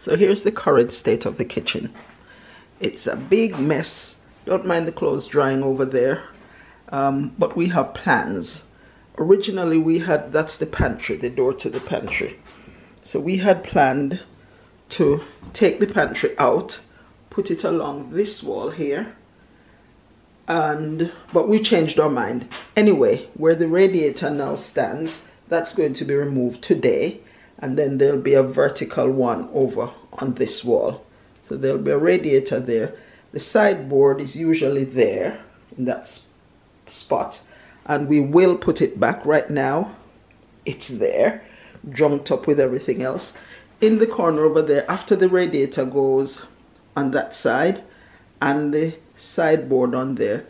So here's the current state of the kitchen. It's a big mess. Don't mind the clothes drying over there. But we have plans. Originally we had, that's the pantry, the door to the pantry. So we had planned to take the pantry out, put it along this wall here. But we changed our mind. Anyway, where the radiator now stands, that's going to be removed today. And then there'll be a vertical one over on this wall. So there'll be a radiator there. The sideboard is usually there in that spot. And we will put it back right now. It's there, junked up with everything else. In the corner over there, after the radiator goes on that side and the sideboard on there,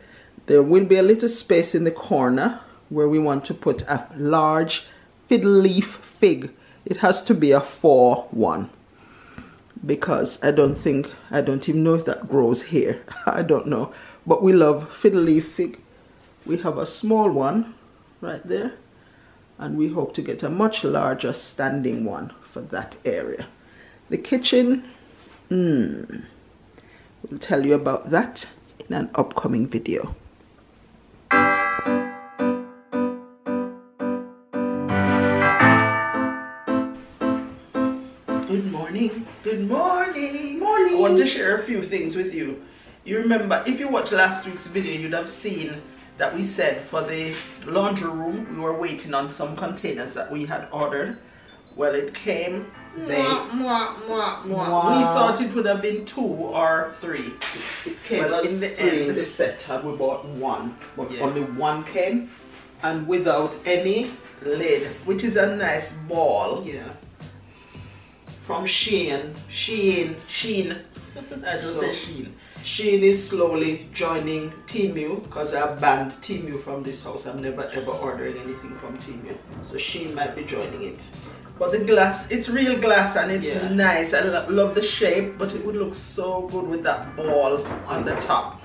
there will be a little space in the corner where we want to put a large fiddle leaf fig. It has to be a 4-1 because I don't even know if that grows here. I don't know, but we love fiddle leaf fig. We have a small one right there, and we hope to get a much larger standing one for that area. The kitchen, we'll tell you about that in an upcoming video. Good morning. Good morning. Morning. I want to share a few things with you. You remember, if you watched last week's video, you'd have seen that we said for the laundry room, we were waiting on some containers that we had ordered. Well, it came. We thought it would have been 2 or 3. It came in the end. The set had we bought 1, but only 1 came, and without any lid, which is a nice ball. Yeah. From Shein. I just say Shein. Shein is slowly joining Temu because I banned Temu from this house. I'm never ever ordering anything from Temu. So Shein might be joining it. But the glass, it's real glass and it's nice. I love the shape, but it would look so good with that ball on the top.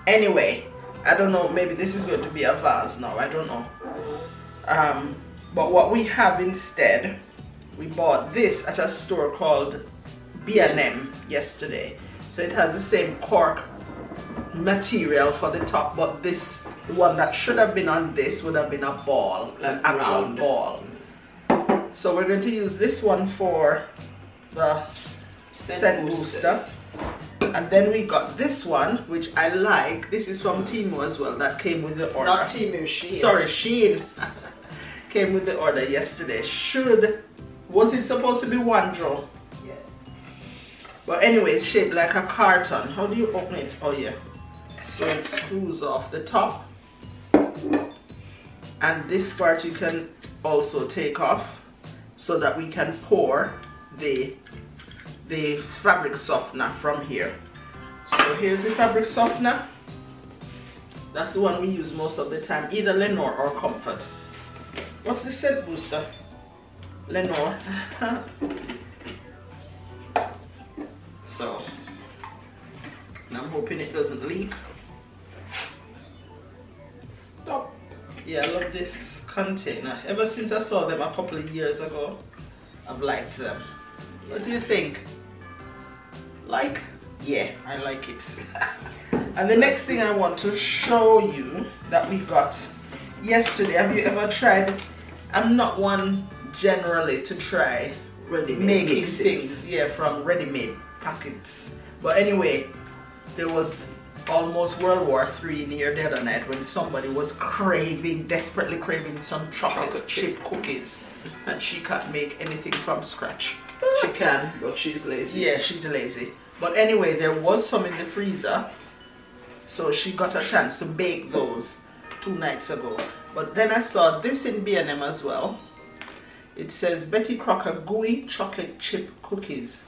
Anyway, I don't know, maybe this is going to be a vase now. I don't know. But what we have instead, we bought this at a store called B&M yesterday. So it has the same cork material for the top, but this, the one that should have been on this would have been a ball, an actual ball. So we're going to use this one for the scent booster. And then we got this one, which I like. This is from Temu as well. That came with the order. Not Temu, Shein. Sorry, Shein. Came with the order yesterday. Was it supposed to be 1 drawer? Yes. But anyway, it's shaped like a carton. How do you open it? Oh yeah. So it screws off the top. And this part you can also take off so that we can pour the fabric softener from here. So here's the fabric softener. That's the one we use most of the time, either Lenore or Comfort. What's the scent booster? Lenore. So, and I'm hoping it doesn't leak. Stop. Yeah, I love this container. Ever since I saw them a couple of years ago, I've liked them. What do you think? Like? Yeah, I like it. And the next thing I want to show you that we got yesterday. Have you ever tried? I'm not one generally to try making things from ready-made packets. But anyway, there was almost World War III near the other night when somebody was desperately craving some chocolate chip cookies, and she can't make anything from scratch. She can, but she's lazy. Yeah, she's lazy. But anyway, there was some in the freezer, so she got a chance to bake those 2 nights ago. But then I saw this in B&M as well. It says Betty Crocker gooey chocolate chip cookies,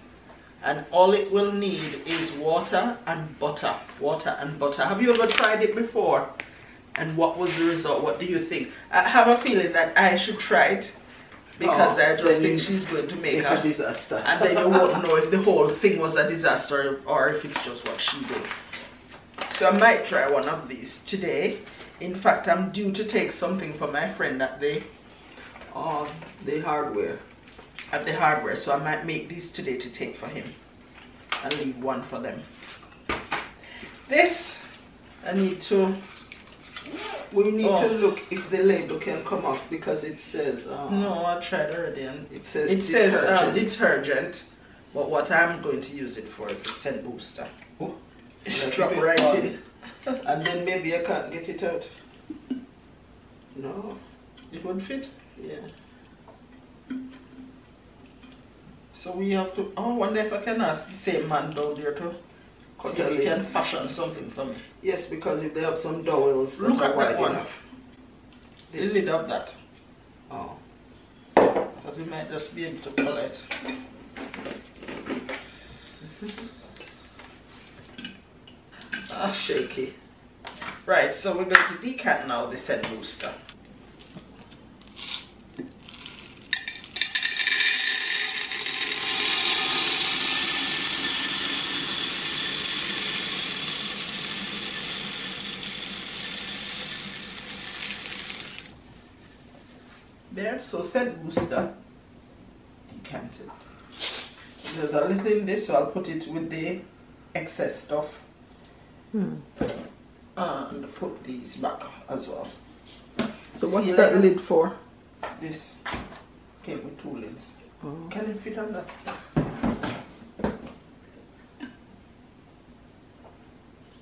and all it will need is water and butter. Have you ever tried it before? And what was the result? What do you think? I have a feeling that I should try it, because I just think she's going to make a disaster, and then you won't know if the whole thing was a disaster or if it's just what she did. So I might try one of these today. In fact, I'm due to take something for my friend at the hardware. at the hardware, so I might make these today to take for him and leave one for them. This we need to look if the label can come off, because it says no, I tried already, and it says detergent, but what I'm going to use it for is a scent booster. Oh, drop right in, and then maybe I can't get it out. No, it won't fit. Yeah. So we have to. Oh, I wonder if I can ask the same man down there to see if he can fashion something for me. Yes, because if they have some dowels that are wide enough. The lid of that. Oh. Because we might just be able to pull it. Ah, shaky. Right, so we're going to decant now the scent booster. There, so scent booster decanted. There's a little in this, so I'll put it with the excess stuff. And put these back as well. So what's that lid for? This came with 2 lids. Oh. Can it fit on that?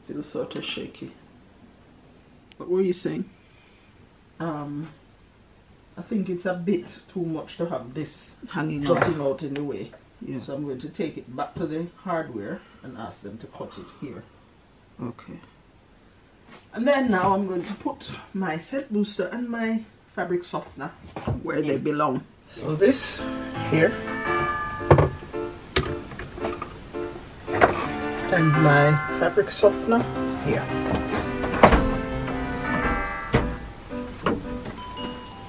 Still sort of shaky. What were you saying? I think it's a bit too much to have this hanging out in the way. Yeah. So I'm going to take it back to the hardware and ask them to cut it here. Okay. And then now I'm going to put my scent booster and my fabric softener where they belong. So this here. And my fabric softener here.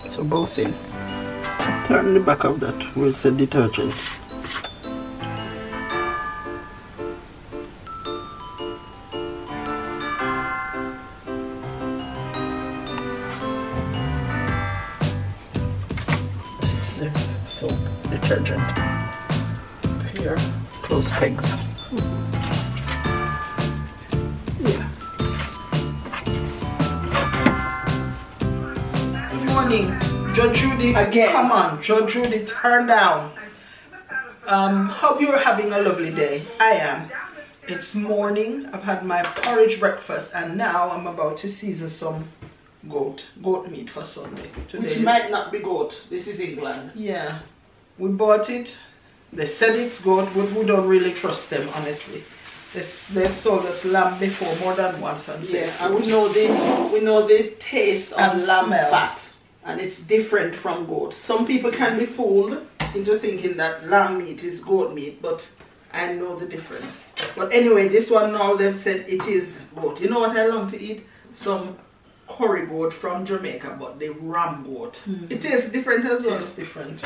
So both in. Turn the back of that with the detergent. So detergent. Here, close pegs. Yeah. Good morning. Judge Judy, again. Come on, Judge Judy, turn down. Hope you're having a lovely day. I am. It's morning. I've had my porridge breakfast, and now I'm about to season some goat meat for Sunday. Which might not be goat. This is England. Yeah, we bought it. They said it's goat, but we don't really trust them, honestly. They've sold us lamb before more than once, and and we know the taste of lamb fat. And it's different from goat. Some people can be fooled into thinking that lamb meat is goat meat, but I know the difference. But anyway, this one now they've said it is goat. You know what I long to eat? Some curry goat from Jamaica, but the ram goat. It tastes different as well. It tastes different.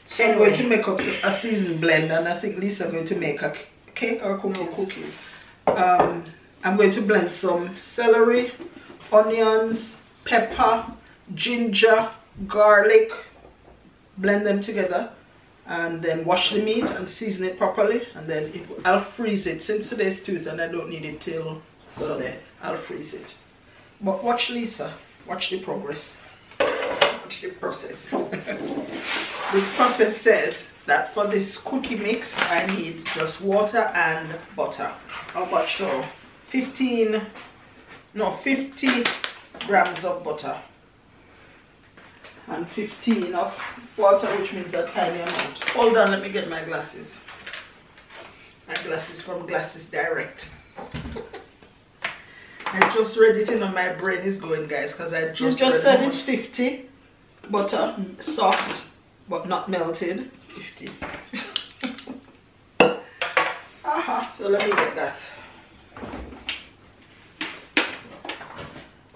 So anyway, I'm going to make up a seasoned blend, and I think Lisa's going to make a cake or cookies. No, cookies. I'm going to blend some celery, onions, pepper, ginger, garlic, blend them together, and then wash the meat and season it properly, and then I'll freeze it. Since today's Tuesday and I don't need it till Sunday, I'll freeze it. But watch Lisa, watch the progress, watch the process. This process says that for this cookie mix I need just water and butter. How much? So 50 grams of butter and 15 of water, which means a tiny amount. Hold on, let me get my glasses. My glasses from Glasses Direct. I just read it in, and my brain is going, guys, because I just said it's 50 butter, soft but not melted. 50. So let me get that.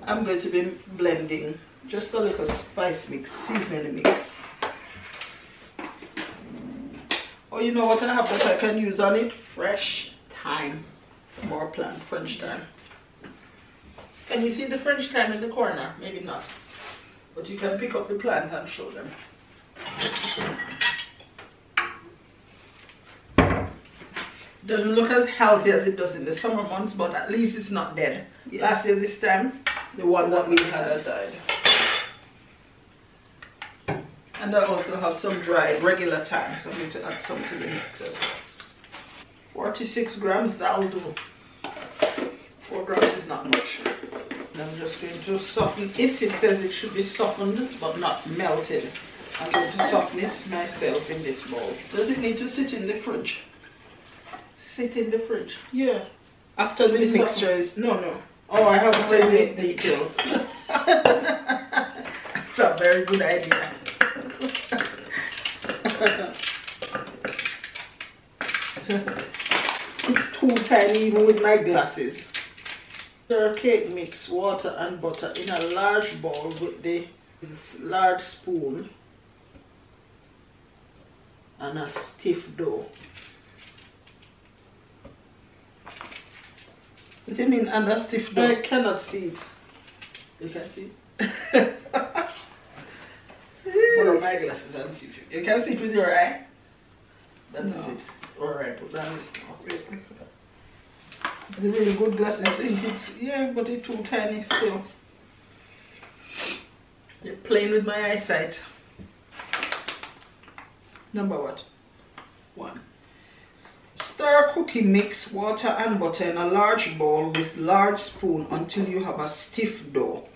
I'm going to be blending just a little spice mix, seasoning mix. Oh, you know what I have that I can use on it? Fresh thyme. More plant, French thyme. Can you see the French thyme in the corner? Maybe not. But you can pick up the plant and show them. Doesn't look as healthy as it does in the summer months, but at least it's not dead. Yeah. Last year this time, the one that we had died. And I also have some dried regular thyme, so I'm going to add some to the mix as well. 46 grams, that'll do. 4 grams is not much. And I'm just going to soften it. It says it should be softened but not melted. I'm going to soften it myself in this bowl. Does it need to sit in the fridge? Sit in the fridge? Yeah. After the mixture is... No. Oh, I haven't told you the details. It's a very good idea. It's too tiny even with my glasses. Stir cake mix, water and butter in a large bowl with this large spoon and a stiff dough. What do you mean and a stiff dough? I cannot see it. You can see it? One of my glasses and see it. You can see it with your eye? That's it. Alright, put that in this now. It's a really good glasses. Yeah, but it's too tiny still. You're playing with my eyesight. Number what? 1. Stir cookie mix, water and butter in a large bowl with large spoon until you have a stiff dough.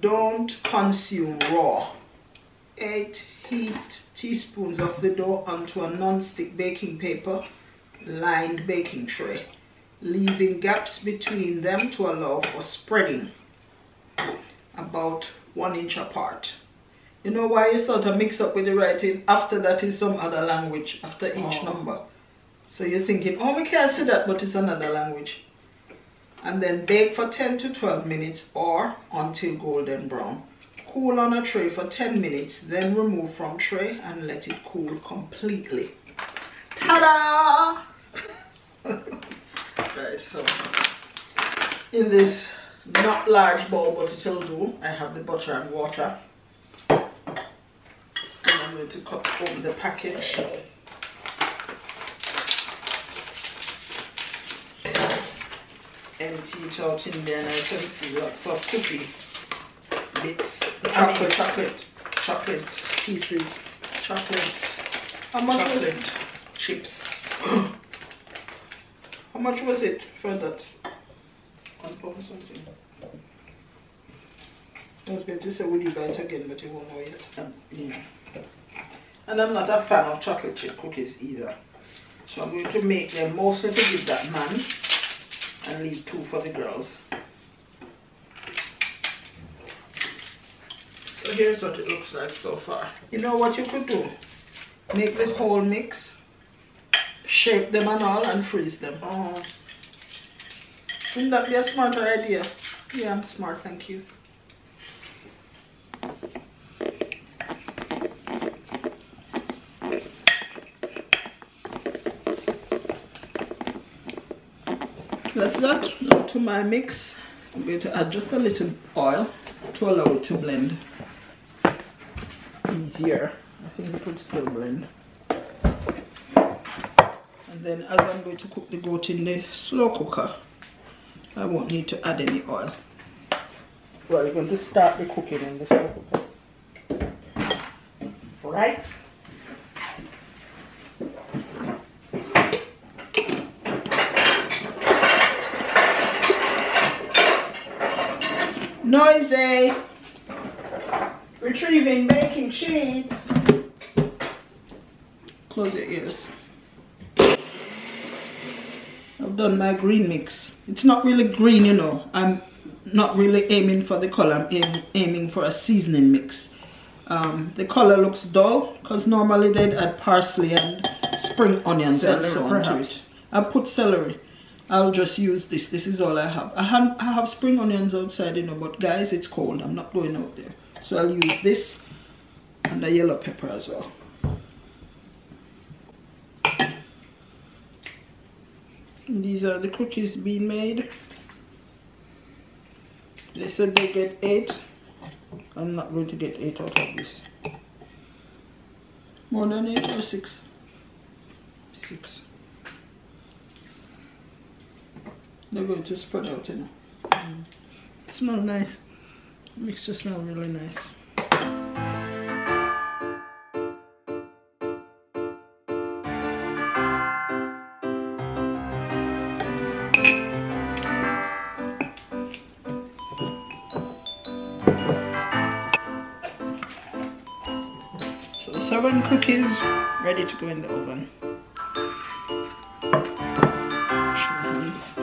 Don't consume raw. 8 heaped teaspoons of the dough onto a non-stick baking paper lined baking tray, leaving gaps between them to allow for spreading, about 1 inch apart. You know why you sort of mix up with the writing? After that is some other language after each number. So you're thinking, oh, we can't see that, but it's another language. And then bake for 10 to 12 minutes or until golden brown. Cool on a tray for 10 minutes, then remove from tray and let it cool completely. Ta-da! Right, so in this not large bowl, but it'll do, I have the butter and water. And I'm going to cut open the package. Empty it out in there and I can see lots of cookie bits. Chocolate pieces. How much was it? Chips. How much was it for that? £1 something. I was going to say, will you buy it again, but you won't know yet. And I'm not a fan of chocolate chip cookies either. So I'm going to make them mostly to give that man and leave 2 for the girls. So here's what it looks like so far. You know what you could do? Make the whole mix, shape them and all, and freeze them. Oh, wouldn't that be a smarter idea? Yeah, I'm smart, thank you. That's that. Now to my mix, I'm going to add just a little oil to allow it to blend easier. I think it would still blend. And then as I'm going to cook the goat in the slow cooker, I won't need to add any oil. Well, you're going to start the cooking in the slow cooker. Right? Noisy! Retrieving baking sheet. Close your ears. I've done my green mix. It's not really green, you know. I'm not really aiming for the color. I'm aiming for a seasoning mix. The color looks dull because normally they'd add parsley and spring onions and so on to it. I put celery. I'll just use this. This is all I have. I have spring onions outside, you know, but guys, it's cold. I'm not going out there. So I'll use this and the yellow pepper as well. And these are the cookies being made. They said they get 8. I'm not going to get 8 out of this. More than 8 or 6? 6. They're going to spread out, you know. Smell nice. Mixture smell really nice. So 7 cookies ready to go in the oven. Wash my hands.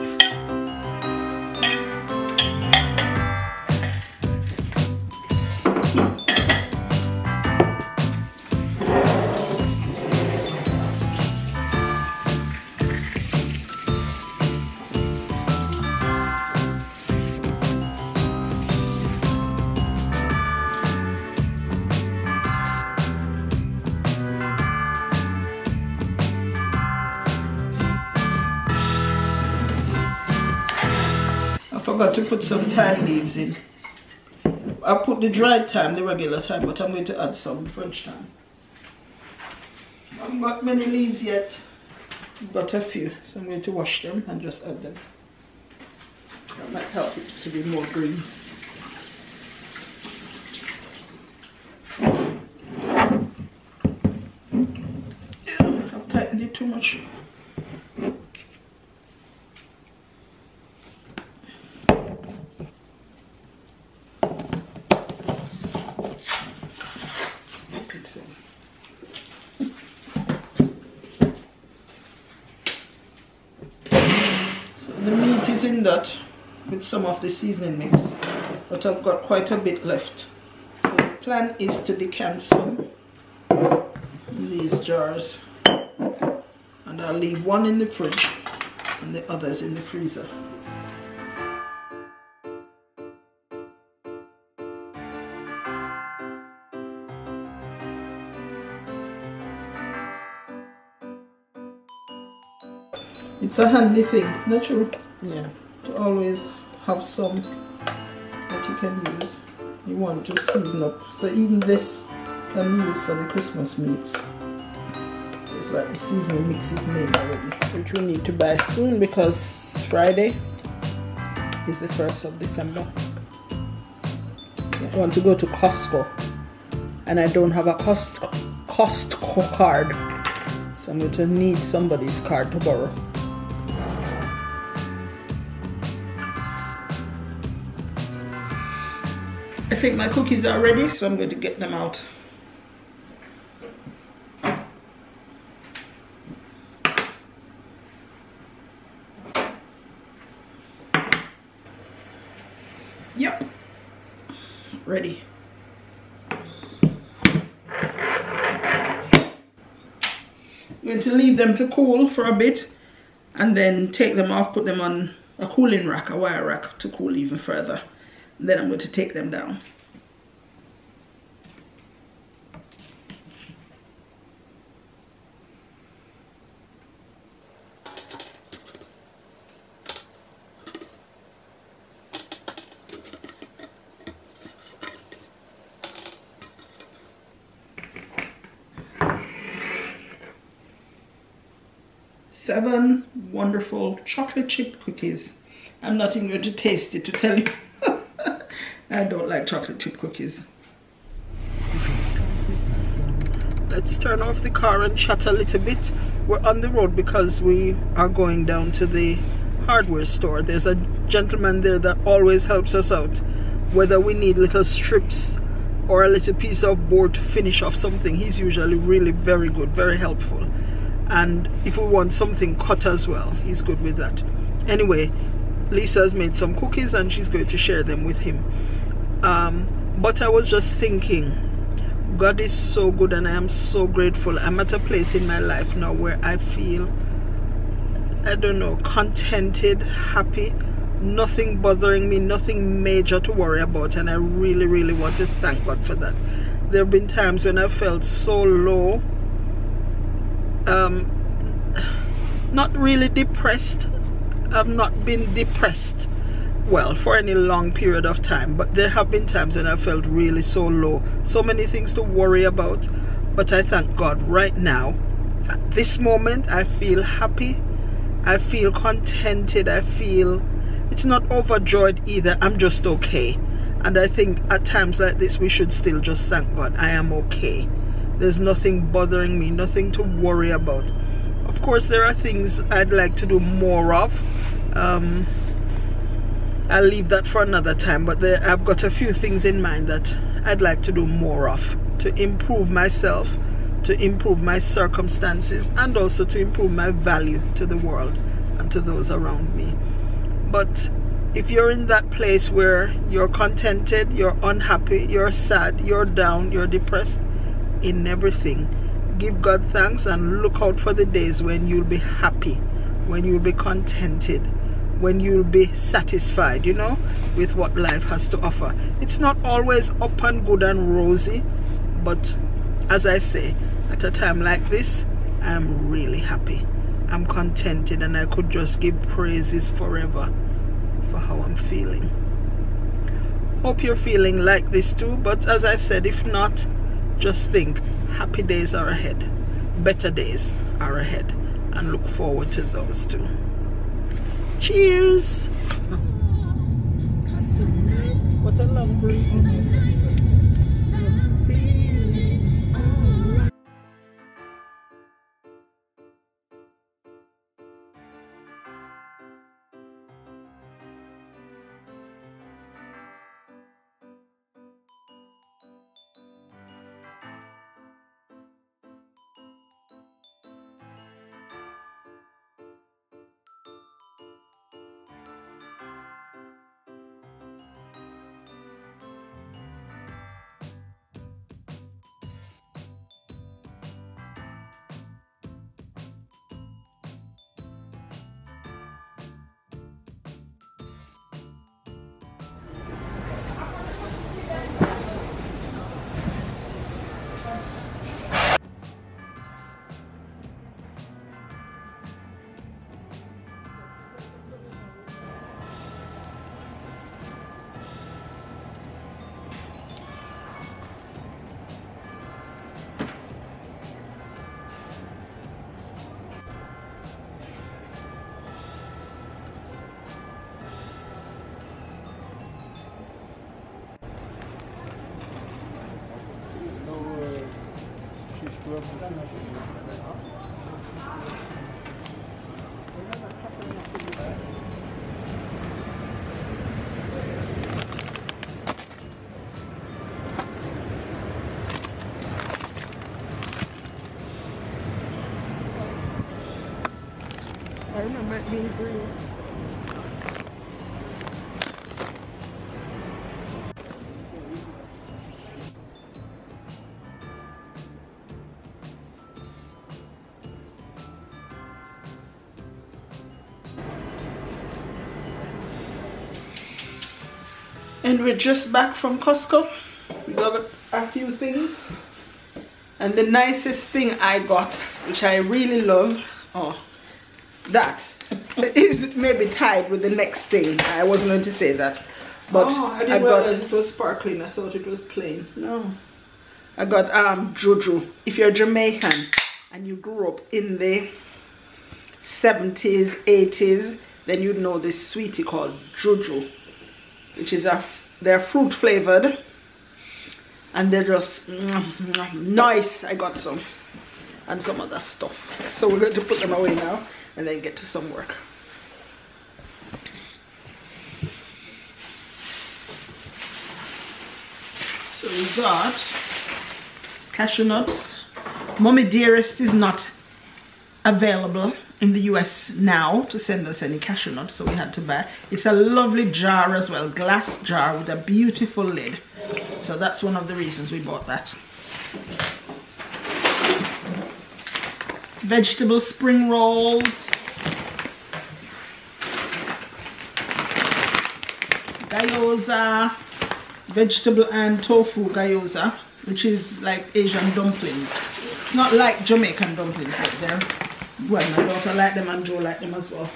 I forgot to put some thyme leaves in. I put the dried thyme, the regular thyme, but I'm going to add some French thyme. I haven't got many leaves yet. I've got a few, so I'm going to wash them and just add them. That might help it to be more green. I've tightened it too much. The meat is in that with some of the seasoning mix, but I've got quite a bit left. So the plan is to decant some in these jars, and I'll leave one in the fridge and the others in the freezer. It's a handy thing, not true? Yeah. To always have some that you can use. You want to season up. So even this can be used for the Christmas meats. It's like the seasoning mix is made already, which we need to buy soon because Friday is the 1st of December. I want to go to Costco and I don't have a Costco card, so I'm going to need somebody's card to borrow. I think my cookies are ready, so I'm going to get them out. Yep, ready. I'm going to leave them to cool for a bit and then take them off, put them on a cooling rack, a wire rack, to cool even further. Then I'm going to take them down. Seven wonderful chocolate chip cookies. I'm not even going to taste it to tell you. I don't like chocolate chip cookies. Let's turn off the car and chat a little bit. We're on the road because we are going down to the hardware store. There's a gentleman there that always helps us out, whether we need little strips or a little piece of board to finish off something. He's usually really very good, very helpful. And if we want something cut as well, he's good with that. Anyway, Lisa's made some cookies and she's going to share them with him. But I was just thinking, God is so good and I am so grateful. I'm at a place in my life now where I feel, I don't know, contented, happy, nothing bothering me, nothing major to worry about, and I really, really want to thank God for that. There have been times when I felt so low, not really depressed. I've not been depressed, well, for any long period of time, but there have been times when I felt really so low, so many things to worry about. But I thank God right now, at this moment, I feel happy, I feel contented. I feel it's not overjoyed either. I'm just okay. And I think at times like this we should still just thank God. I am okay. There's nothing bothering me, nothing to worry about. Of course, there are things I'd like to do more of. I'll leave that for another time, but I've got a few things in mind that I'd like to do more of, to improve myself, to improve my circumstances, and also to improve my value to the world and to those around me. But if you're in that place where you're contented, you're unhappy, you're sad, you're down, you're depressed, in everything, give God thanks and look out for the days when you'll be happy, when you'll be contented, when you'll be satisfied, you know, with what life has to offer. It's not always up and good and rosy, but as I say, at a time like this, I'm really happy. I'm contented, and I could just give praises forever for how I'm feeling. Hope you're feeling like this too, but as I said, if not, just think happy days are ahead, better days are ahead, and look forward to those too. Cheers! What a long break. I remember it being green. And we're just back from Costco. We got a few things. And the nicest thing I got, which I really love, that is maybe tied with the next thing. I wasn't going to say that, but I didn't realize it was sparkling. I thought it was plain. No, I got juju. If you're Jamaican and you grew up in the 70s, 80s, then you'd know this sweetie called juju, which is they're fruit flavored, and they're just nice. I got some, and some other stuff. So we're going to put them away now and then get to some work. So we got cashew nuts. Mommy Dearest is not available in the US now to send us any cashew nuts, so we had to buy. It's a lovely jar as well, glass jar with a beautiful lid. So that's one of the reasons we bought that. Vegetable spring rolls. Gyoza, vegetable and tofu gyoza, which is like Asian dumplings. It's not like Jamaican dumplings, but they're, well, my daughter liked them and Joe liked them as well.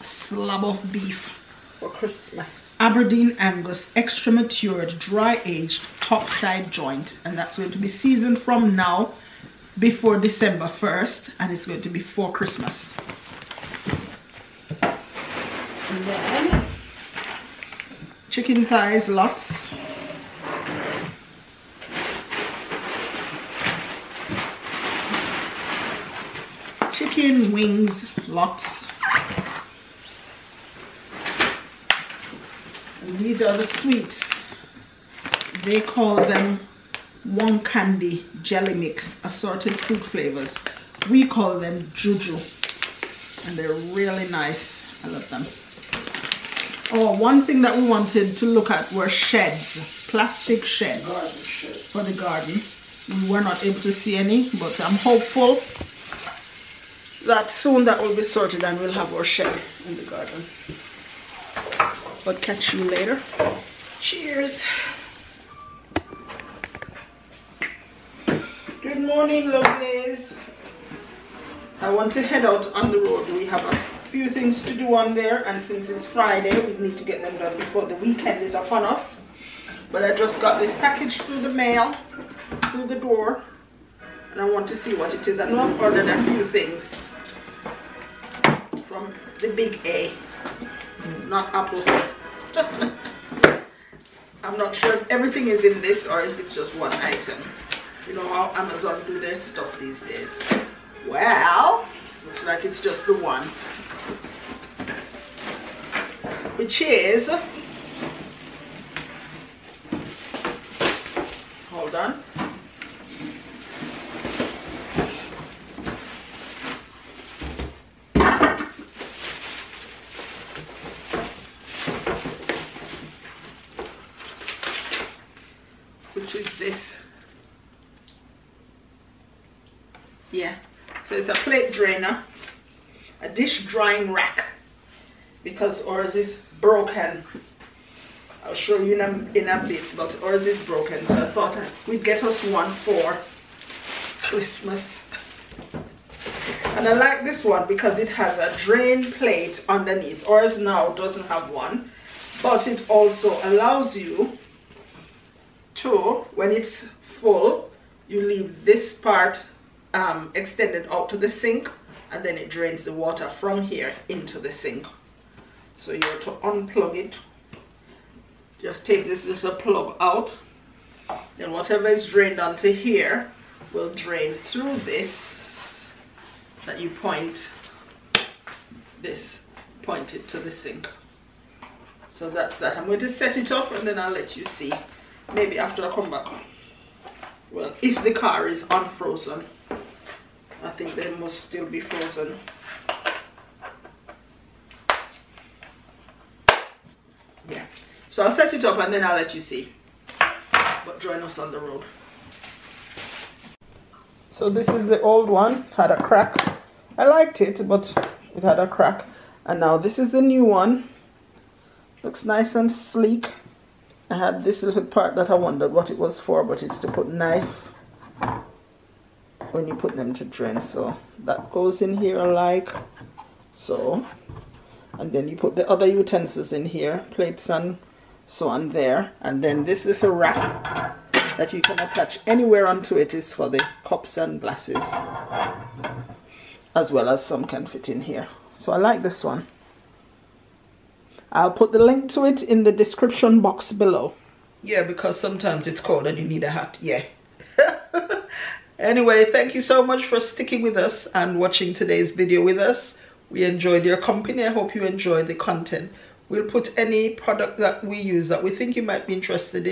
A slab of beef for Christmas. Aberdeen Angus, extra matured, dry aged, top side joint, and that's going to be seasoned from now before December 1st, and it's going to be for Christmas. And then chicken thighs, lots. Chicken wings, lots. And these are the sweets. They call them one candy jelly mix, assorted fruit flavors. We call them juju, and they're really nice. I love them. Oh, one thing that we wanted to look at were sheds, plastic sheds for the garden. We were not able to see any, but I'm hopeful that soon that will be sorted and we'll have our shed in the garden. But catch you later. Cheers. Good morning, lovelies. I want to head out on the road. We have a few things to do on there, and since it's Friday, we need to get them done before the weekend is upon us. But I just got this package through the mail, through the door, and I want to see what it is. I know I've ordered a few things from the big A, not Apple. I'm not sure if everything is in this or if it's just one item. You know how Amazon do their stuff these days. Well, looks like it's just the one, which is, hold on, which is this. Yeah, so it's a plate drainer, a dish drying rack, because ours is broken. I'll show you in a bit, but ours is broken, so I thought we'd get us one for Christmas. And I like this one because it has a drain plate underneath. Ours now doesn't have one, but it also allows you to, when it's full, you leave this part extended out to the sink, and then it drains the water from here into the sink. So you have to unplug it. Just take this little plug out, then whatever is drained onto here will drain through this that you point it to the sink. So that's that. I'm going to set it up and then I'll let you see, maybe after I come back. Well, if the car is unfrozen. I think they must still be frozen. Yeah. So I'll set it up and then I'll let you see. But join us on the road. So this is the old one. Had a crack. I liked it, but it had a crack. And now this is the new one. Looks nice and sleek. I had this little part that I wondered what it was for, but it's to put knife when you put them to drain. So that goes in here like so, and then you put the other utensils in here, plates and so on there, and then this little rack that you can attach anywhere onto it is for the cups and glasses, as well as some can fit in here. So I like this one. I'll put the link to it in the description box below. Yeah, because sometimes it's cold and you need a hat. Yeah. Anyway, thank you so much for sticking with us and watching today's video with us. We enjoyed your company. I hope you enjoyed the content. We'll put any product that we use that we think you might be interested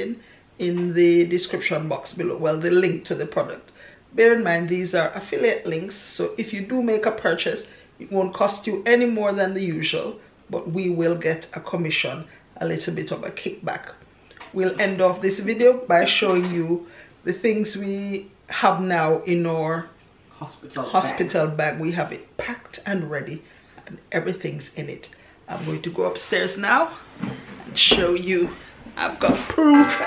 in the description box below. Well, the link to the product. Bear in mind, these are affiliate links, so if you do make a purchase, it won't cost you any more than the usual, but we will get a commission, a little bit of a kickback. We'll end off this video by showing you the things we have now in our hospital bag. We have it packed and ready and everything's in it. I'm going to go upstairs now and show you. I've got proof.